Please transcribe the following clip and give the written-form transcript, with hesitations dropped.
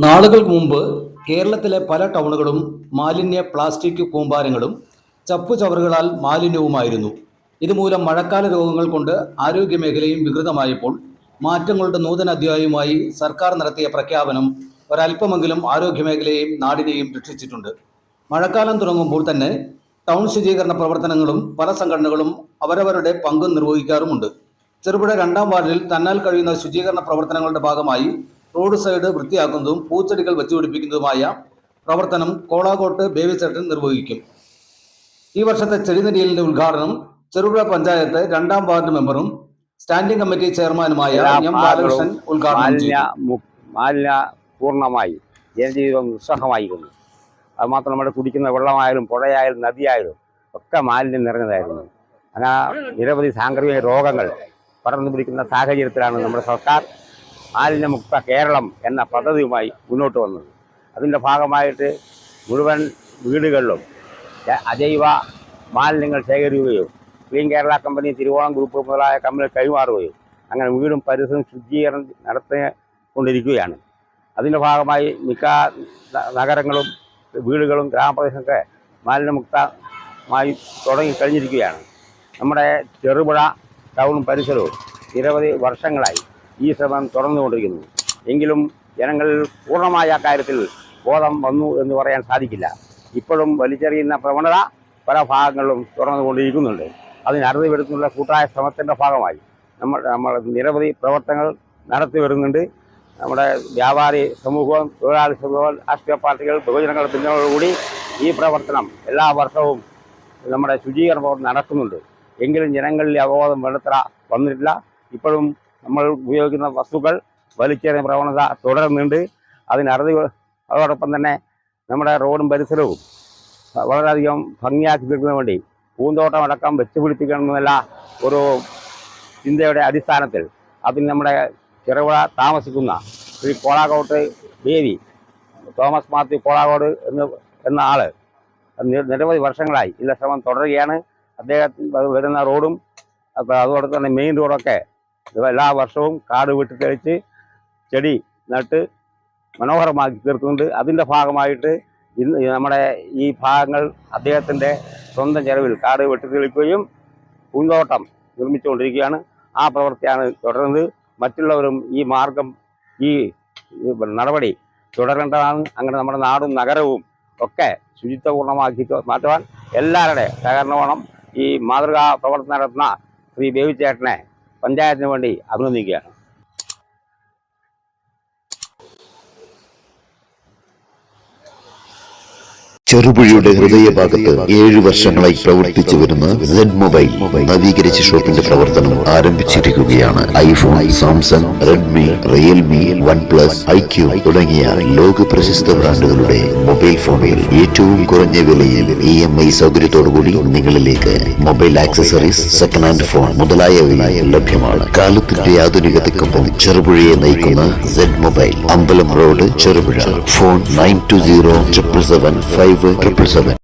നാളുകൾക്ക് മുമ്പ് കേരളത്തിലെ പല ടൗണുകളും മാലിന്യ പ്ലാസ്റ്റിക് കൂമ്പാരങ്ങളും ചപ്പുചവറുകളാൽ മാലിന്യവുമായിരുന്നു. ഇതുമൂലം മഴക്കാല രോഗങ്ങൾ കൊണ്ട് ആരോഗ്യമേഖലയും വികൃതമായപ്പോൾ മാറ്റങ്ങളുടെ നൂതന അധ്യായവുമായി സർക്കാർ നടത്തിയ പ്രഖ്യാപനം ഒരല്പമെങ്കിലും ആരോഗ്യമേഖലയെയും നാടിനെയും രക്ഷിച്ചിട്ടുണ്ട്. മഴക്കാലം തുടങ്ങുമ്പോൾ തന്നെ ടൗൺ ശുചീകരണ പ്രവർത്തനങ്ങളും പല സംഘടനകളും അവരവരുടെ പങ്കും നിർവഹിക്കാറുമുണ്ട്. ചെറുപുഴ 2-ാം വാർഡിൽ തന്നാൽ കഴിയുന്ന ശുചീകരണ പ്രവർത്തനങ്ങളുടെ ഭാഗമായി റോഡ് സൈഡ് വൃത്തിയാക്കുന്നതും പൂച്ചെടികൾ വെച്ചുപിടിപ്പിക്കുന്നതുമായ പ്രവർത്തനം കോളാകോട്ട് ബേബിച്ചേട്ടൻ നിർവഹിക്കും. ഈ വർഷത്തെ ചെടിനരിയലിന്റെ ഉദ്ഘാടനം ചെറുപുഴ പഞ്ചായത്ത് 2-ാം വാർഡ് മെമ്പറും സ്റ്റാൻഡിംഗ് കമ്മിറ്റി ചെയർമാനുമായ എം ബാലകൃഷ്ണൻ ഉദ്ഘാടനം ചെയ്തു. മാലിന്യ പൂർണ്ണമായി ജനജീവിതം ദുസ്സഹമായിരുന്നു. അതുമാത്രം നമ്മുടെ കുടിക്കുന്ന വെള്ളമായാലും പുഴയായാലും നദിയായാലും ഒക്കെ മാലിന്യം നിറഞ്ഞതായിരുന്നു. അങ്ങനെ നിരവധി സാംക്രമിക രോഗങ്ങൾ പടർന്നു പിടിക്കുന്ന സാഹചര്യത്തിലാണ് നമ്മുടെ സർക്കാർ മാലിന്യമുക്ത കേരളം എന്ന പദ്ധതിയുമായി മുന്നോട്ട് വന്നത്. അതിൻ്റെ ഭാഗമായിട്ട് മുഴുവൻ വീടുകളിലും അജൈവ മാലിന്യങ്ങൾ ശേഖരിക്കുകയും clean Kerala company, Thiruvonam group മുതലായ കമ്പനികൾ കൈമാറുകയും അങ്ങനെ വീടും പരിസരവും ശുചീകരണം നടത്തിക്കൊണ്ടിരിക്കുകയാണ്. അതിൻ്റെ ഭാഗമായി മിക്ക നഗരങ്ങളും വീടുകളും ഗ്രാമപ്രദേശമൊക്കെ മാലിന്യമുക്തമായി തുടങ്ങിക്കഴിഞ്ഞിരിക്കുകയാണ്. നമ്മുടെ ചെറുപുഴ ടൗണും പരിസരവും നിരവധി വർഷങ്ങളായി ഈ ശ്രമം തുടർന്നുകൊണ്ടിരിക്കുന്നു. എങ്കിലും ജനങ്ങളിൽ പൂർണ്ണമായ കാര്യത്തിൽ ബോധം വന്നു എന്ന് പറയാൻ സാധിക്കില്ല. ഇപ്പോഴും വലിച്ചെറിയുന്ന പ്രവണത പല ഭാഗങ്ങളിലും തുടർന്നുകൊണ്ടിരിക്കുന്നുണ്ട്. അതിന് അറുതി വരുത്തുന്ന കൂട്ടായ ശ്രമത്തിൻ്റെ ഭാഗമായി നമ്മൾ നിരവധി പ്രവർത്തനങ്ങൾ നടത്തി വരുന്നുണ്ട്. നമ്മുടെ വ്യാപാരി സമൂഹവും തൊഴിലാളി സമൂഹവും രാഷ്ട്രീയ പാർട്ടികൾ ബഹുജനങ്ങളുടെ പിന്തുണയോടുകൂടി ഈ പ്രവർത്തനം എല്ലാ വർഷവും നമ്മുടെ ശുചീകരണ പ്രവർത്തനം നടക്കുന്നുണ്ട്. എങ്കിലും ജനങ്ങളിൽ അവബോധം വേണ്ടത്ര വന്നിട്ടില്ല. ഇപ്പോഴും നമ്മൾ ഉപയോഗിക്കുന്ന വസ്തുക്കൾ വലിച്ചെറിയുന്ന പ്രവണത തുടരുന്നുണ്ട്. അതോടൊപ്പം തന്നെ നമ്മുടെ റോഡും പരിസരവും വളരെയധികം ഭംഗിയാക്കി തീർക്കുന്നതിന് വേണ്ടി പൂന്തോട്ടമടക്കം വെച്ചുപിടിപ്പിക്കണമെന്നുള്ള ഒരു ചിന്തയുടെ അടിസ്ഥാനത്തിൽ അതിന് നമ്മുടെ ചെറുപുഴ താമസിക്കുന്ന ശ്രീ കോളാകോട്ട് ദേവി തോമസ് മാത്യു കോളാകോട് എന്ന ആള് നിരവധി വർഷങ്ങളായി ഇതിൻ്റെ ശ്രമം തുടരുകയാണ്. അദ്ദേഹത്തിന് വരുന്ന റോഡും അതോടെ തന്നെ മെയിൻ റോഡൊക്കെ എല്ലാ വർഷവും കാട് വെട്ടി തെളിച്ച് ചെടി നട്ട് മനോഹരമാക്കി തീർക്കുന്നുണ്ട്. അതിൻ്റെ ഭാഗമായിട്ട് ഇന്ന് നമ്മുടെ ഈ ഭാഗങ്ങൾ അദ്ദേഹത്തിൻ്റെ സ്വന്തം ചെലവിൽ കാട് വെട്ടിത്തെളിക്കുകയും പൂന്തോട്ടം നിർമ്മിച്ചുകൊണ്ടിരിക്കുകയാണ്. ആ പ്രവൃത്തിയാണ് തുടരുന്നത്. മറ്റുള്ളവരും ഈ മാർഗം ഈ നടപടി തുടരേണ്ടതാണ്. അങ്ങനെ നമ്മുടെ നാടും നഗരവും ഒക്കെ ശുചിത്വപൂർണ്ണമാക്കി മാറ്റുവാൻ എല്ലാവരുടെ സഹകരണം വേണം. ഈ മാതൃകാ പ്രവർത്തനം നടത്തുന്ന ശ്രീ ബേബിച്ചേട്ടനെ പഞ്ചായത്തിന് വേണ്ടി അഭിനന്ദിക്കുകയാണ്. ചെറുപുഴയുടെ ഹൃദയഭാഗത്ത് 7 വർഷങ്ങളായി പ്രവർത്തിച്ചു വരുന്ന സെഡ് മൊബൈൽ നവീകരിച്ച ഷോപ്പിന്റെ പ്രവർത്തനം ആരംഭിച്ചിരിക്കുകയാണ്. IPhone, Samsung, Redmi, Realme, OnePlus, IQ തുടങ്ങിയ ലോക പ്രശസ്ത ബ്രാൻഡുകളുടെ മൊബൈൽ ഫോണുകൾ ഏറ്റവും കുറഞ്ഞ വിലയിൽ EMI സൗകര്യത്തോടുകൂടി നിങ്ങളിലേക്ക് mobile accessories, second hand phone മുതലായവ ലഭ്യമാണ്. കാലത്തിന്റെ ആധുനികതയ്ക്കൊപ്പം ചെറുപുഴയെ നയിക്കുന്ന സെഡ് മൊബൈൽ, അമ്പലം റോഡ്, ചെറുപുഴ. ഫോൺ 9207757777.